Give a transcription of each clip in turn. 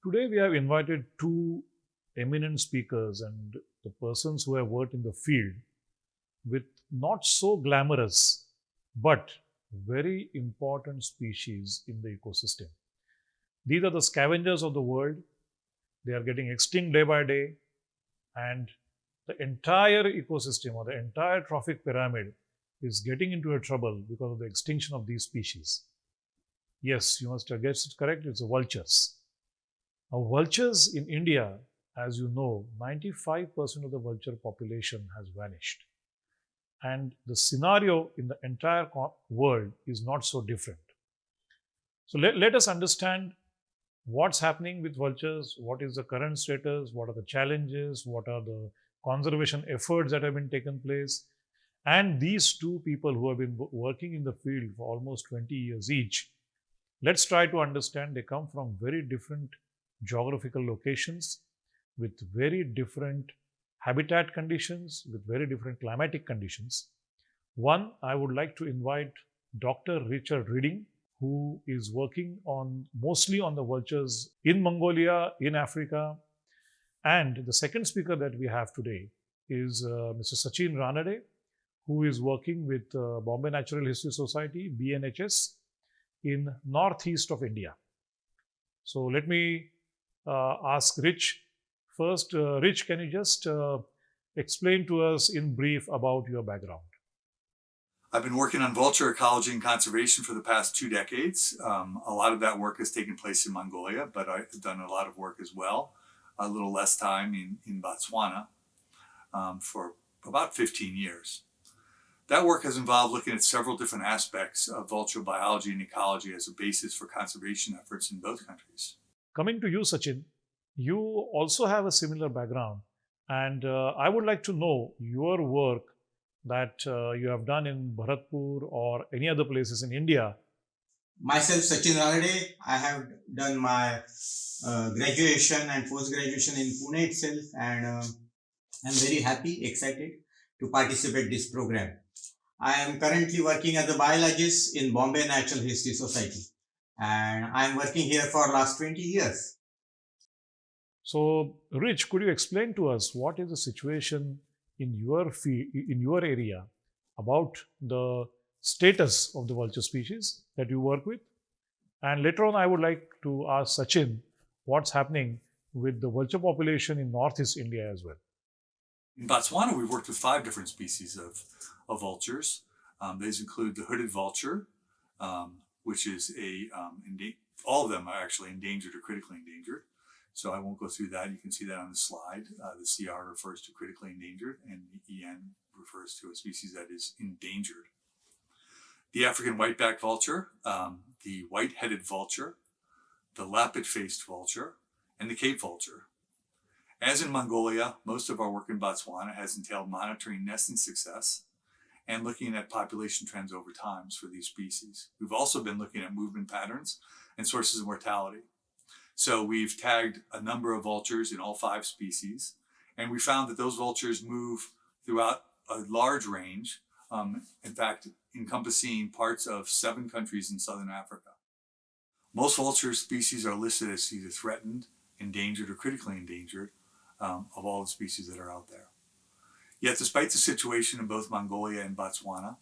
Today, we have invited two eminent speakers and the persons who have worked in the field with not so glamorous but very important species in the ecosystem. These are the scavengers of the world. They are getting extinct day by day, and the entire ecosystem or the entire trophic pyramid is getting into a trouble because of the extinction of these species. Yes, you must have guessed it correct. It's the vultures. Now, vultures in India, as you know, 95% of the vulture population has vanished. And the scenario in the entire world is not so different. So let us understand what's happening with vultures, what is the current status, what are the challenges, what are the conservation efforts that have been taken place. And these two people who have been working in the field for almost 20 years each, let's try to understand. They come from very different geographical locations with very different habitat conditions, with very different climatic conditions. One, I would like to invite Dr. Richard Reading, who is working on mostly on the vultures in Mongolia, in Africa. And the second speaker that we have today is Mr. Sachin Ranade, who is working with Bombay Natural History Society, BNHS, in northeast of India. So let me ask Rich first. Rich, can you just explain to us in brief about your background? I've been working on vulture ecology and conservation for the past 2 decades. A lot of that work has taken place in Mongolia, but I've done a lot of work as well, a little less time in Botswana for about 15 years. That work has involved looking at several different aspects of vulture biology and ecology as a basis for conservation efforts in both countries. Coming to you, Sachin, you also have a similar background, and I would like to know your work that you have done in Bharatpur or any other places in India. Myself, Sachin Ranade, I have done my graduation and post graduation in Pune itself, and I'm very happy, excited to participate this program. I am currently working as a biologist in Bombay Natural History Society, and I'm working here for last 20 years. So, Rich, could you explain to us what is the situation in in your area about the status of the vulture species that you work with? And later on, I would like to ask Sachin what's happening with the vulture population in Northeast India as well. In Botswana, we've worked with 5 different species of vultures. These include the hooded vulture, which is all of them are actually endangered or critically endangered. So I won't go through that. You can see that on the slide. The CR refers to critically endangered, and the EN refers to a species that is endangered. The African whiteback vulture, the white-headed vulture, the lappet-faced vulture, and the Cape vulture. As in Mongolia, most of our work in Botswana has entailed monitoring nesting success and looking at population trends over time for these species. We've also been looking at movement patterns and sources of mortality. So we've tagged a number of vultures in all 5 species, and we found that those vultures move throughout a large range, in fact, encompassing parts of 7 countries in southern Africa. Most vulture species are listed as either threatened, endangered, or critically endangered of all the species that are out there. Yet, despite the situation in both Mongolia and Botswana,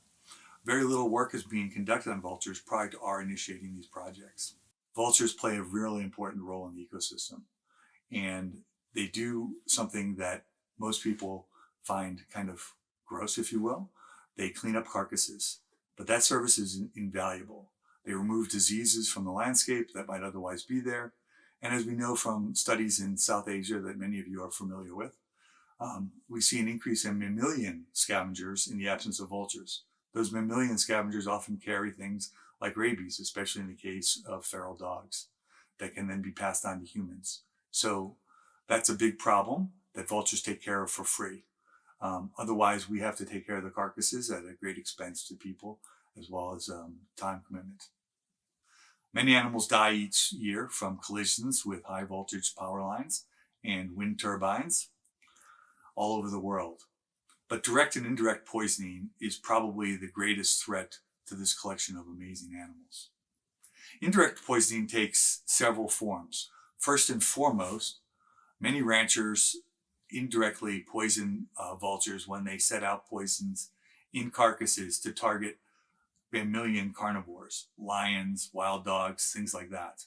very little work is being conducted on vultures prior to our initiating these projects. Vultures play a really important role in the ecosystem, and they do something that most people find kind of gross, if you will. They clean up carcasses, but that service is invaluable. They remove diseases from the landscape that might otherwise be there. And as we know from studies in South Asia that many of you are familiar with, we see an increase in mammalian scavengers in the absence of vultures. Those mammalian scavengers often carry things like rabies, especially in the case of feral dogs, that can then be passed on to humans. So that's a big problem that vultures take care of for free. Otherwise, we have to take care of the carcasses at a great expense to people, as well as time commitment. Many animals die each year from collisions with high voltage power lines and wind turbines all over the world. But direct and indirect poisoning is probably the greatest threat to this collection of amazing animals. Indirect poisoning takes several forms. First and foremost, many ranchers indirectly poison vultures when they set out poisons in carcasses to target mammalian carnivores, lions, wild dogs, things like that.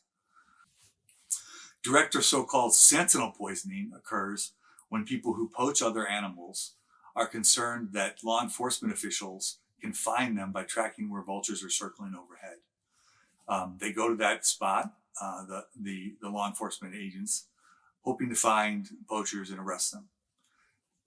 Direct or so-called sentinel poisoning occurs when people who poach other animals are concerned that law enforcement officials can find them by tracking where vultures are circling overhead. They go to that spot, the law enforcement agents, hoping to find poachers and arrest them.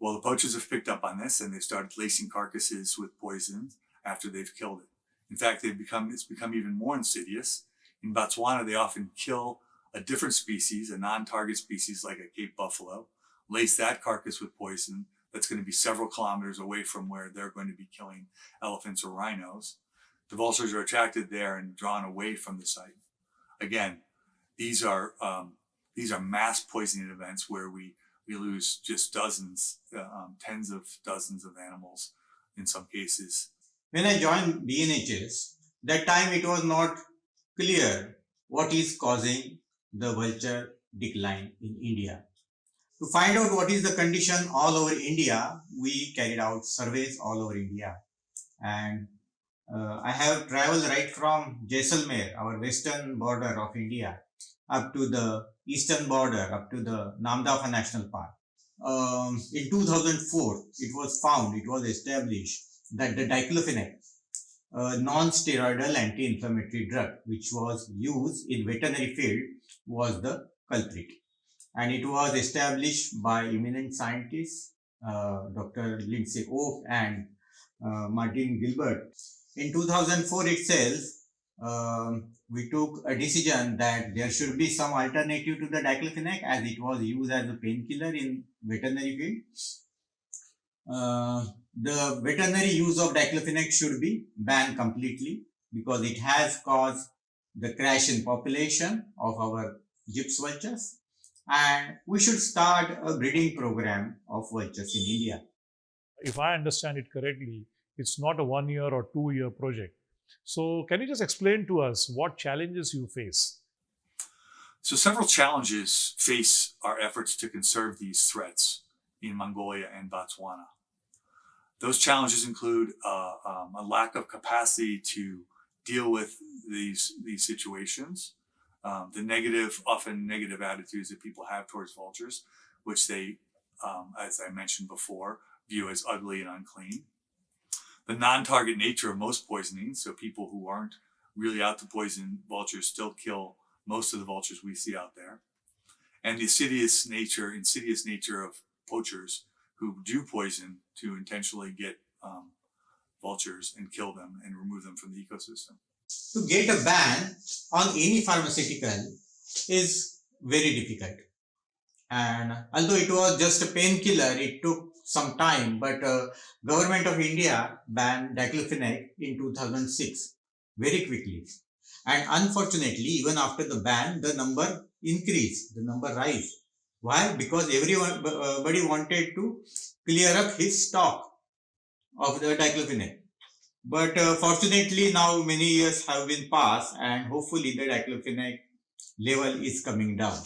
Well, the poachers have picked up on this and they've started lacing carcasses with poison after they've killed it. In fact, it's become even more insidious. In Botswana, they often kill a different species, a non-target species like a Cape buffalo, lace that carcass with poison that's going to be several kilometers away from where they're going to be killing elephants or rhinos. The vultures are attracted there and drawn away from the site. Again, these are mass poisoning events where we lose just dozens, tens of dozens of animals in some cases. When I joined BNHS, that time it was not clear what is causing the vulture decline in India. To find out what is the condition all over India, we carried out surveys all over India. And I have traveled right from Jaisalmer, our western border of India, up to the eastern border, up to the Namdapha National Park. In 2004, it was established that the diclofenac, a non-steroidal anti-inflammatory drug, which was used in veterinary field, was the culprit. And it was established by eminent scientists, Dr. Lindsay Oak and Martin Gilbert. In 2004 itself, we took a decision that there should be some alternative to the diclofenac as it was used as a painkiller in veterinary field. The veterinary use of diclofenac should be banned completely because it has caused the crash in population of our gyps vultures, and we should start a breeding program of vultures in India. If I understand it correctly, it's not a 1 year or 2 year project. So, can you just explain to us what challenges you face? So several challenges face our efforts to conserve these threats in Mongolia and Botswana. Those challenges include a lack of capacity to deal with these situations, the often negative attitudes that people have towards vultures, which they, as I mentioned before, view as ugly and unclean. The non-target nature of most poisonings, so people who aren't really out to poison vultures still kill most of the vultures we see out there. And the insidious nature of poachers who do poison to intentionally get vultures and kill them and remove them from the ecosystem. To get a ban on any pharmaceutical is very difficult. And although it was just a painkiller, it took some time, but Government of India banned diclofenac in 2006 very quickly. And unfortunately, even after the ban, the number increased, the number rise. Why? Because everybody wanted to clear up his stock of the diclofenac. But fortunately, now many years have been passed, and hopefully the diclofenac level is coming down.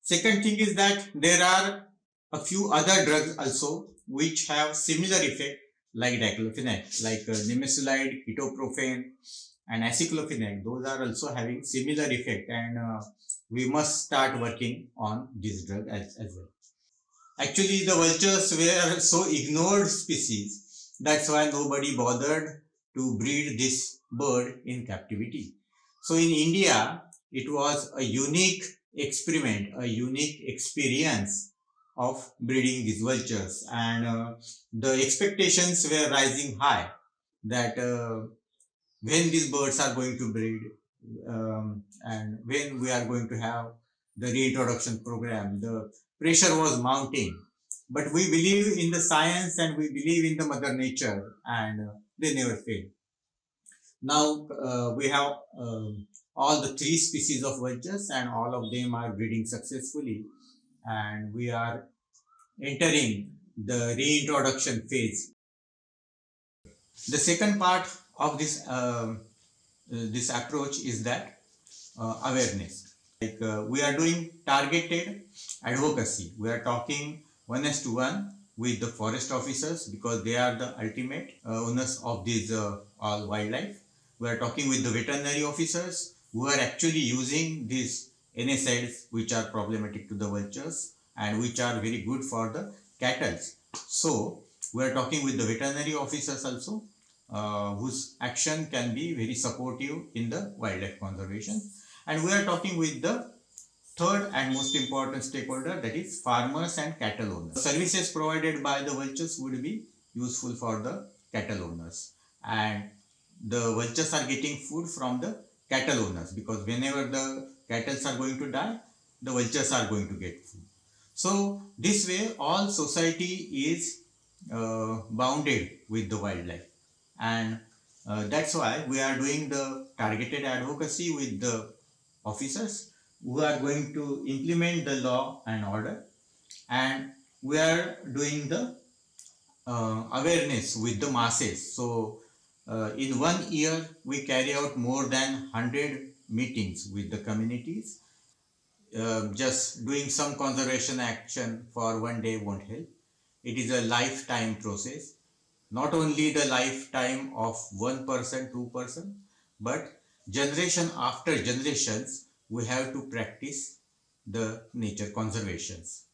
Second thing is that there are a few other drugs also which have similar effect like diclofenac, like nimesulide, ketoprofen, and aceclofenac. Those are also having similar effect, and we must start working on this drug as well. Actually, the vultures were so ignored species. That's why nobody bothered to breed this bird in captivity. So in India, it was a unique experiment, a unique experience of breeding these vultures, and the expectations were rising high that when these birds are going to breed and when we are going to have the reintroduction program, the pressure was mounting. But we believe in the science and we believe in the mother nature, and they never fail. Now we have all the 3 species of vultures, and all of them are breeding successfully, and we are entering the reintroduction phase. The second part of this approach is that awareness. We are doing targeted advocacy. We are talking 1:1 with the forest officers because they are the ultimate owners of these all wildlife. We are talking with the veterinary officers who are actually using these NSAIDs which are problematic to the vultures and which are very good for the cattle. So we are talking with the veterinary officers also whose action can be very supportive in the wildlife conservation. And we are talking with the third and most important stakeholder, that is farmers and cattle owners. Services provided by the vultures would be useful for the cattle owners, and the vultures are getting food from the cattle owners because whenever the cattle are going to die, the vultures are going to get food. So this way all society is bounded with the wildlife, and that's why we are doing the targeted advocacy with the officers who are going to implement the law and order, and we are doing the awareness with the masses. So in 1 year we carry out more than 100 meetings with the communities. Just doing some conservation action for 1 day won't help. It is a lifetime process, not only the lifetime of one person, two-person, but generation after generations, we have to practice the nature conservations.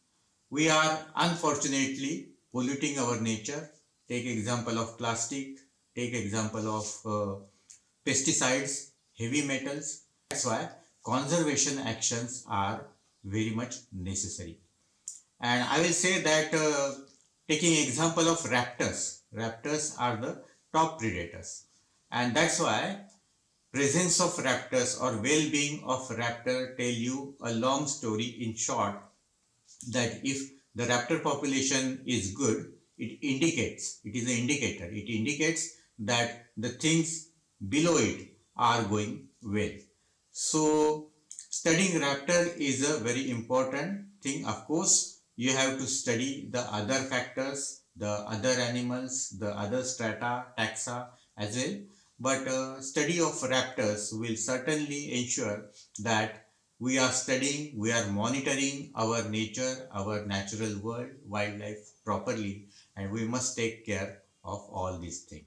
We are unfortunately polluting our nature. Take example of plastic, take example of pesticides, heavy metals. That's why conservation actions are very much necessary. And I will say that taking example of raptors are the top predators. And that's why presence of raptors or well-being of raptor tell you a long story in short, that if the raptor population is good, it is an indicator. It indicates that the things below it are going well. So studying raptor is a very important thing. Of course, you have to study the other factors, the other animals, the other strata, taxa as well. But study of raptors will certainly ensure that we are studying, we are monitoring our nature, our natural world, wildlife properly, and we must take care of all these things.